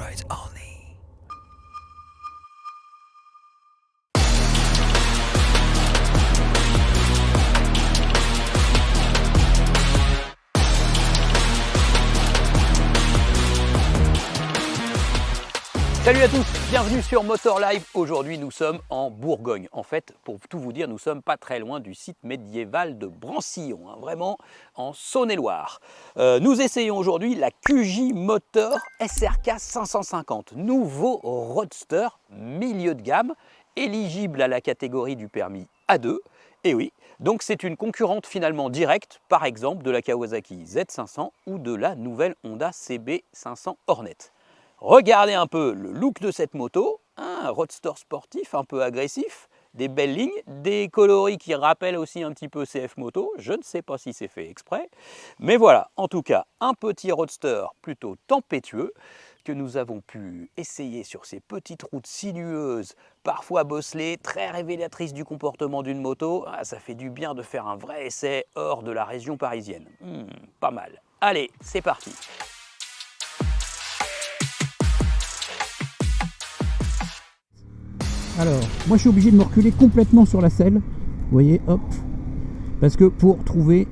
rides only. Salut à tous, bienvenue sur Motor Live. Aujourd'hui nous sommes en Bourgogne. En fait, pour tout vous dire, nous sommes pas très loin du site médiéval de Brancillon, vraiment en Saône-et-Loire. Nous essayons aujourd'hui la QJ Motor SRK 550, nouveau roadster milieu de gamme, éligible à la catégorie du permis A2. Et oui, donc c'est une concurrente finalement directe, par exemple de la Kawasaki Z500 ou de la nouvelle Honda CB500 Hornet. Regardez un peu le look de cette moto, un roadster sportif un peu agressif, des belles lignes, des coloris qui rappellent aussi un petit peu CF Moto, je ne sais pas si c'est fait exprès, mais voilà, en tout cas un petit roadster plutôt tempétueux que nous avons pu essayer sur ces petites routes sinueuses, parfois bosselées, très révélatrices du comportement d'une moto. Ça fait du bien de faire un vrai essai hors de la région parisienne, pas mal. Allez, c'est parti. Alors, moi je suis obligé de me reculer complètement sur la selle, vous voyez, hop, parce que pour trouver,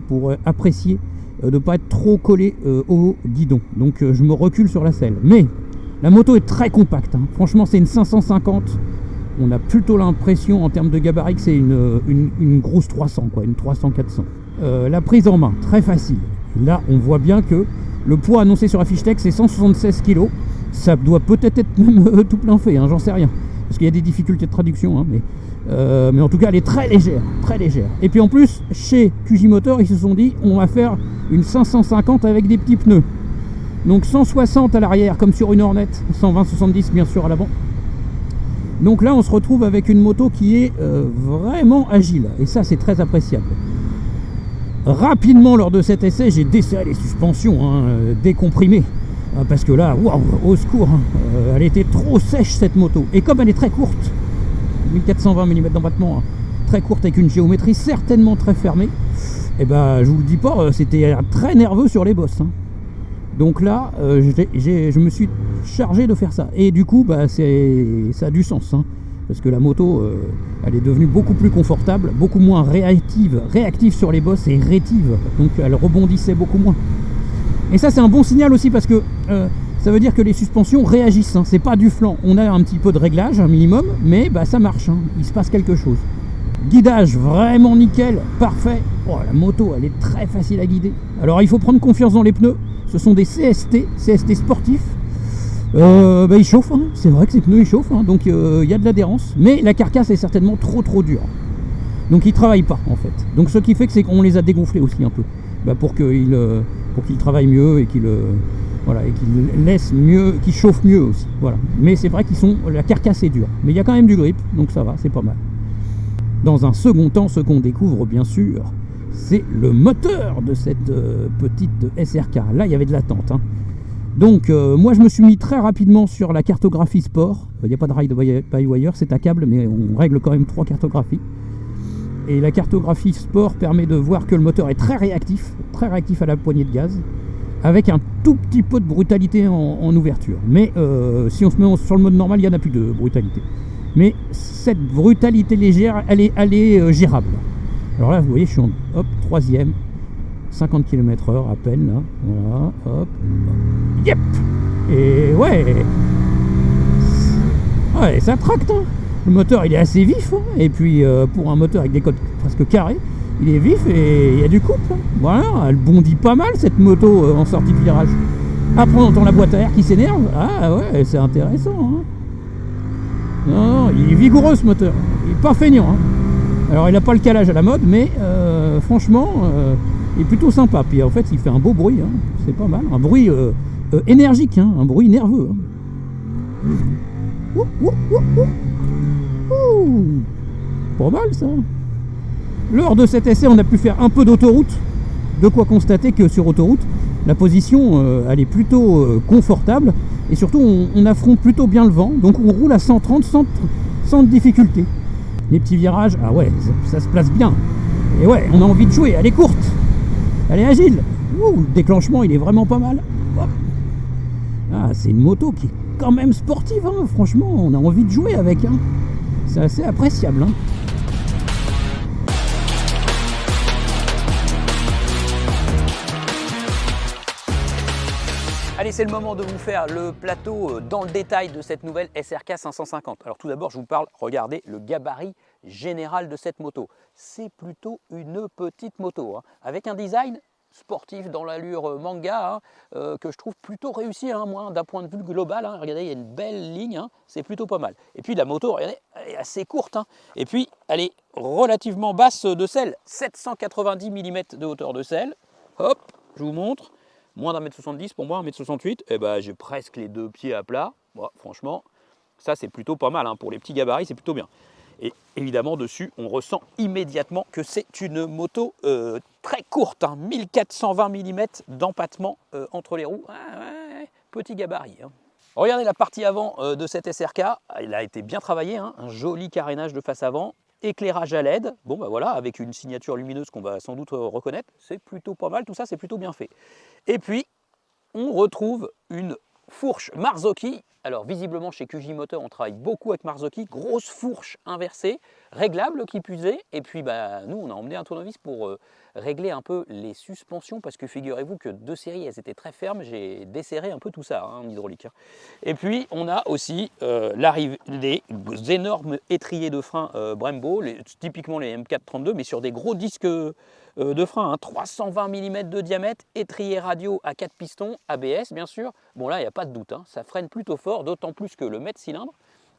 pour apprécier, de ne pas être trop collé au guidon, donc je me recule sur la selle. Mais la moto est très compacte, hein. Franchement c'est une 550, on a plutôt l'impression en termes de gabarit que c'est une grosse 300, quoi, une 300-400. La prise en main, très facile. Là on voit bien que le poids annoncé sur la fiche texte c'est 176 kg, ça doit peut-être être même tout plein fait, hein, j'en sais rien. Parce qu'il y a des difficultés de traduction, hein, mais en tout cas elle est très légère, très légère. Et puis en plus, chez QJ Motor, ils se sont dit on va faire une 550 avec des petits pneus. Donc 160 à l'arrière comme sur une Hornet, 120-70 bien sûr à l'avant. Donc là on se retrouve avec une moto qui est vraiment agile, et ça c'est très appréciable. Rapidement lors de cet essai, j'ai desserré les suspensions, hein, décomprimées. Parce que là, waouh, au secours, hein, elle était trop sèche cette moto. Et comme elle est très courte, 1420 mm d'empattement, hein, très courte avec une géométrie certainement très fermée, et ben je vous le dis pas, c'était très nerveux sur les bosses, hein. Donc là, je me suis chargé de faire ça. Et du coup, bah, ça a du sens, hein, parce que la moto, elle est devenue beaucoup plus confortable, beaucoup moins réactive sur les bosses et rétive. Donc elle rebondissait beaucoup moins. Et ça c'est un bon signal aussi parce que ça veut dire que les suspensions réagissent, hein. C'est pas du flanc, on a un petit peu de réglage, un minimum, mais bah, ça marche, hein. Il se passe quelque chose. Guidage vraiment nickel, parfait. Oh, la moto elle est très facile à guider. Alors il faut prendre confiance dans les pneus, ce sont des CST sportifs. Bah, ils chauffent, hein. C'est vrai que ces pneus ils chauffent, hein. Donc il y a de l'adhérence, mais la carcasse est certainement trop dure. Donc ils travaillent pas en fait. Donc ce qui fait que c'est qu'on les a dégonflés aussi un peu. Bah, pour qu'ils travaillent mieux et qu'ils laissent mieux, qu'ils chauffent mieux aussi. Voilà. Mais c'est vrai la carcasse est dure. Mais il y a quand même du grip, donc ça va, c'est pas mal. Dans un second temps, ce qu'on découvre bien sûr, c'est le moteur de cette petite SRK. Là, il y avait de l'attente, hein. Donc moi je me suis mis très rapidement sur la cartographie sport. Il n'y a pas de ride by wire, c'est à câble, mais on règle quand même 3 cartographies. Et la cartographie sport permet de voir que le moteur est très réactif à la poignée de gaz, avec un tout petit peu de brutalité en ouverture. Mais si on se met sur le mode normal, il n'y en a plus de brutalité. Mais cette brutalité légère, elle est gérable. Alors là, vous voyez, je suis en 3e, 50 km/h à peine, là. Voilà, hop. Yep. Et ouais, ça tracte, hein. Le moteur il est assez vif, hein. Et puis pour un moteur avec des côtes presque carrées, il est vif et il y a du couple, hein. Voilà, elle bondit pas mal cette moto en sortie de virage. Après on entend la boîte à air qui s'énerve, ah ouais c'est intéressant, hein. Non, il est vigoureux ce moteur, il est pas feignant, hein. Alors il n'a pas le calage à la mode, mais franchement il est plutôt sympa. Puis en fait il fait un beau bruit, hein. C'est pas mal, un bruit énergique, hein. Un bruit nerveux, hein. Pas mal ça. Lors de cet essai on a pu faire un peu d'autoroute, de quoi constater que sur autoroute la position elle est plutôt confortable, et surtout on affronte plutôt bien le vent, donc on roule à 130 sans difficulté. Les petits virages, ah ouais, ça se place bien, et ouais on a envie de jouer, elle est courte, elle est agile. Le déclenchement il est vraiment pas mal. Hop. Ah, c'est une moto qui est quand même sportive, hein. Franchement, on a envie de jouer avec. Hein. C'est assez appréciable. Hein. Allez, c'est le moment de vous faire le plateau dans le détail de cette nouvelle SRK 550. Alors tout d'abord, je vous parle, regardez le gabarit général de cette moto. C'est plutôt une petite moto, hein, avec un design sportif dans l'allure manga, hein, que je trouve plutôt réussi, hein, moi, d'un point de vue global. Hein. Regardez, il y a une belle ligne, hein, c'est plutôt pas mal. Et puis la moto, regardez, elle est assez courte, hein, et puis elle est relativement basse de selle, 790 mm de hauteur de selle. Hop, je vous montre. Moins d'1m70 pour moi, 1m68, et ben, j'ai presque les deux pieds à plat. Bon, franchement, ça c'est plutôt pas mal, hein. Pour les petits gabarits, c'est plutôt bien. Et évidemment, dessus, on ressent immédiatement que c'est une moto très courte, hein, 1420 mm d'empattement entre les roues. Ouais, petit gabarit. Hein. Regardez la partie avant de cette SRK, elle a été bien travaillée, hein, un joli carénage de face avant. Éclairage à LED, bon bah voilà, avec une signature lumineuse qu'on va sans doute reconnaître, c'est plutôt pas mal, tout ça c'est plutôt bien fait. Et puis, on retrouve une fourche Marzocchi. Alors visiblement chez QJ Motor, on travaille beaucoup avec Marzocchi, grosse fourche inversée, réglable qui plus est. Et puis bah, nous, on a emmené un tournevis pour régler un peu les suspensions, parce que figurez-vous que deux séries, elles étaient très fermes, j'ai desserré un peu tout ça, hein, en hydraulique. Hein. Et puis on a aussi l'arrivée des énormes étriers de frein Brembo, typiquement les M432, mais sur des gros disques de frein, hein, 320 mm de diamètre, étrier radio à 4 pistons, ABS bien sûr. Bon là, il n'y a pas de doute, hein, ça freine plutôt fort, d'autant plus que le mètre cylindre,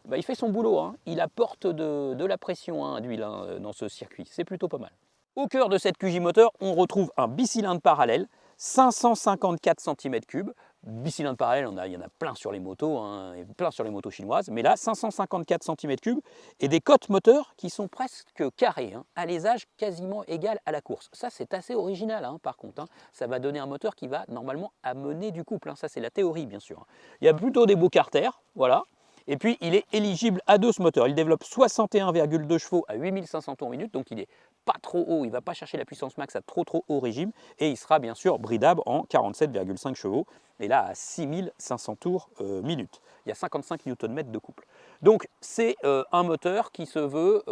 bah, il fait son boulot, hein. Il apporte de la pression, hein, d'huile, hein, dans ce circuit, c'est plutôt pas mal. Au cœur de cette QJ Motor, on retrouve un bicylindre parallèle, 554 cm3. Bicylindre parallèle, il y en a plein sur les motos, hein, plein sur les motos chinoises, mais là 554 cm3 et des cotes moteurs qui sont presque carrées, hein, alésage quasiment égal à la course. Ça c'est assez original, hein, par contre, hein. Ça va donner un moteur qui va normalement amener du couple, hein. Ça c'est la théorie bien sûr. Il y a plutôt des beaux carters, voilà. Et puis il est éligible à 2 ce moteur. Il développe 61,2 chevaux à 8500 tours minute, donc il est pas trop haut, il ne va pas chercher la puissance max à trop haut régime, et il sera bien sûr bridable en 47,5 chevaux, et là à 6500 tours minute. Il y a 55 Nm de couple. Donc c'est un moteur qui se veut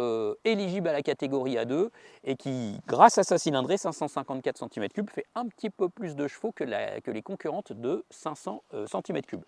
éligible à la catégorie A2 et qui, grâce à sa cylindrée 554 cm3, fait un petit peu plus de chevaux que les concurrentes de 500 cm3.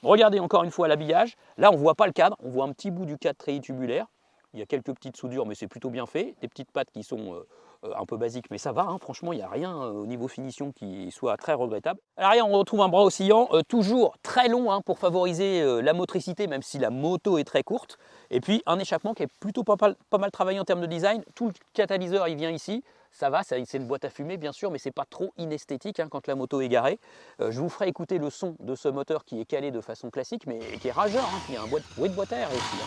Regardez encore une fois l'habillage. Là, on ne voit pas le cadre, on voit un petit bout du cadre treillis tubulaire. Il y a quelques petites soudures, mais c'est plutôt bien fait. Des petites pattes qui sont un peu basiques, mais ça va. Hein, franchement, il n'y a rien au niveau finition qui soit très regrettable. À l'arrière, on retrouve un bras oscillant, toujours très long, hein, pour favoriser la motricité, même si la moto est très courte. Et puis, un échappement qui est plutôt pas mal travaillé en termes de design. Tout le catalyseur, il vient ici. Ça va, c'est une boîte à fumer bien sûr, mais c'est pas trop inesthétique, hein, quand la moto est garée. Je vous ferai écouter le son de ce moteur qui est calé de façon classique, mais qui est rageur, hein, qui a un bruit de boîte à air aussi. Hein.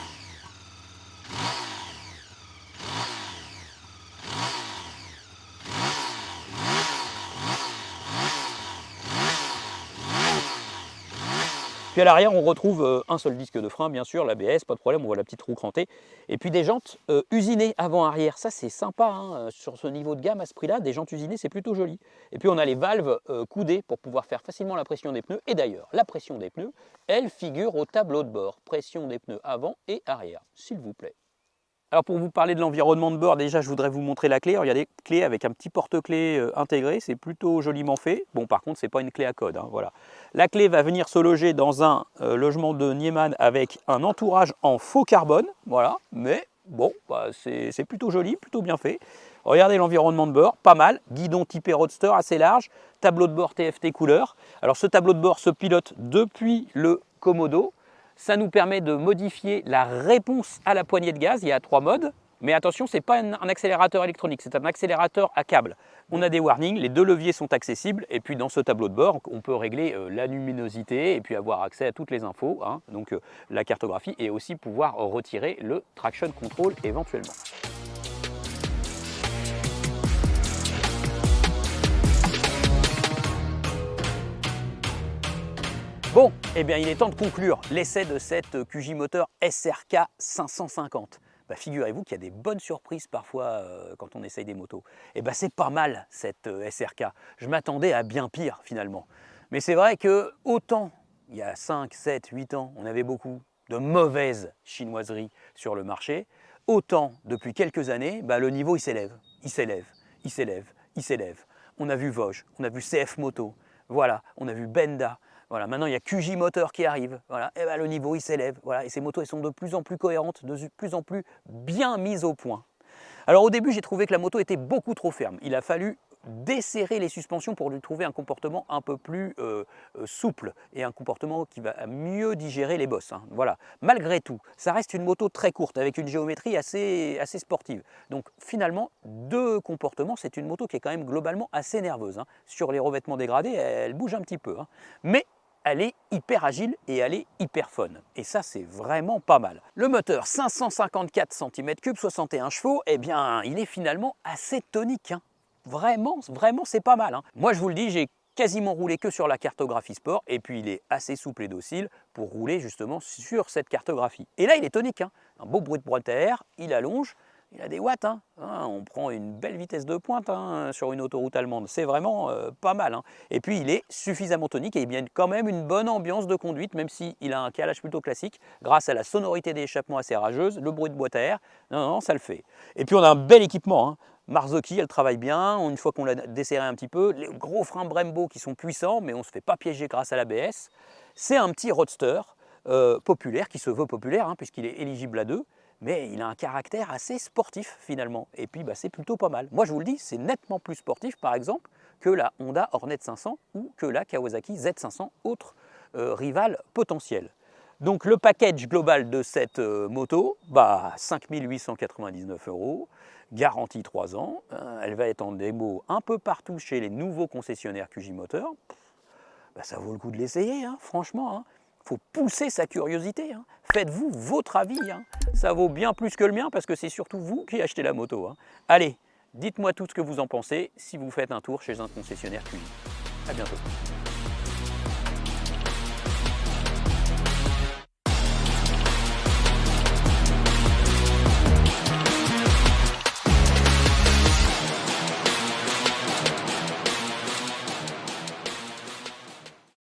Puis à l'arrière, on retrouve un seul disque de frein, bien sûr, l'ABS, pas de problème, on voit la petite roue crantée. Et puis des jantes usinées avant-arrière, ça c'est sympa, hein, sur ce niveau de gamme, à ce prix-là, des jantes usinées, c'est plutôt joli. Et puis on a les valves coudées pour pouvoir faire facilement la pression des pneus. Et d'ailleurs, la pression des pneus, elle figure au tableau de bord. Pression des pneus avant et arrière, s'il vous plaît. Alors pour vous parler de l'environnement de bord, déjà je voudrais vous montrer la clé. Alors, il y a des clés avec un petit porte-clés intégré, c'est plutôt joliment fait. Bon, par contre, ce n'est pas une clé à code, hein, voilà. La clé va venir se loger dans un logement de Niemann avec un entourage en faux carbone, voilà. Mais bon, bah, c'est plutôt joli, plutôt bien fait. Regardez l'environnement de bord, pas mal. Guidon typé roadster assez large, tableau de bord TFT couleur. Alors ce tableau de bord se pilote depuis le Komodo. Ça nous permet de modifier la réponse à la poignée de gaz. Il y a 3 modes, mais attention, ce n'est pas un accélérateur électronique, c'est un accélérateur à câble. On a des warnings, les 2 leviers sont accessibles, et puis dans ce tableau de bord, on peut régler la luminosité et puis avoir accès à toutes les infos, hein, donc la cartographie, et aussi pouvoir retirer le traction control éventuellement. Bon, eh bien il est temps de conclure l'essai de cette QJ Motor SRK 550. Bah, figurez-vous qu'il y a des bonnes surprises parfois quand on essaye des motos. Et bah, c'est pas mal cette SRK. Je m'attendais à bien pire finalement. Mais c'est vrai que autant il y a 5, 7, 8 ans, on avait beaucoup de mauvaises chinoiseries sur le marché, autant depuis quelques années, le niveau il s'élève, il s'élève, il s'élève, il s'élève. On a vu Vosges, on a vu CF Moto, voilà, on a vu Benda, voilà, maintenant il y a QJ Motor qui arrive, voilà, et le niveau il s'élève, voilà, et ces motos elles sont de plus en plus cohérentes, de plus en plus bien mises au point. Alors au début j'ai trouvé que la moto était beaucoup trop ferme, il a fallu desserrer les suspensions pour lui trouver un comportement un peu plus souple et un comportement qui va mieux digérer les bosses. Hein. Voilà. Malgré tout, ça reste une moto très courte avec une géométrie assez sportive. Donc finalement, de comportement, c'est une moto qui est quand même globalement assez nerveuse. Hein. Sur les revêtements dégradés, elle bouge un petit peu. Hein. Mais elle est hyper agile et elle est hyper fun. Et ça, c'est vraiment pas mal. Le moteur, 554 cm3, 61 chevaux, eh bien, il est finalement assez tonique. Hein. Vraiment, c'est pas mal. Hein. Moi, je vous le dis, j'ai quasiment roulé que sur la cartographie sport et puis il est assez souple et docile pour rouler justement sur cette cartographie. Et là, il est tonique. Hein. Un beau bruit de boîte à air, il allonge, il a des watts. Hein. On prend une belle vitesse de pointe sur une autoroute allemande. C'est vraiment pas mal. Hein. Et puis, il est suffisamment tonique et il y a quand même une bonne ambiance de conduite, même s'il a un calage plutôt classique, grâce à la sonorité des échappements assez rageuse, le bruit de boîte à air. Non, ça le fait. Et puis, on a un bel équipement. Hein. Marzocchi, elle travaille bien, une fois qu'on l'a desserré un petit peu, les gros freins Brembo qui sont puissants, mais on ne se fait pas piéger grâce à l'ABS. C'est un petit roadster populaire, qui se veut populaire, hein, puisqu'il est éligible à 2, mais il a un caractère assez sportif finalement, et puis c'est plutôt pas mal. Moi je vous le dis, c'est nettement plus sportif par exemple que la Honda Hornet 500 ou que la Kawasaki Z500, autre rival potentiel. Donc le package global de cette moto, 5 899 €, garantie 3 ans, elle va être en démo un peu partout chez les nouveaux concessionnaires QJ Motor. Ça vaut le coup de l'essayer, hein, franchement. Hein. Faut pousser sa curiosité. Hein. Faites-vous votre avis. Hein. Ça vaut bien plus que le mien parce que c'est surtout vous qui achetez la moto. Hein. Allez, dites-moi tout ce que vous en pensez si vous faites un tour chez un concessionnaire QJ. À bientôt.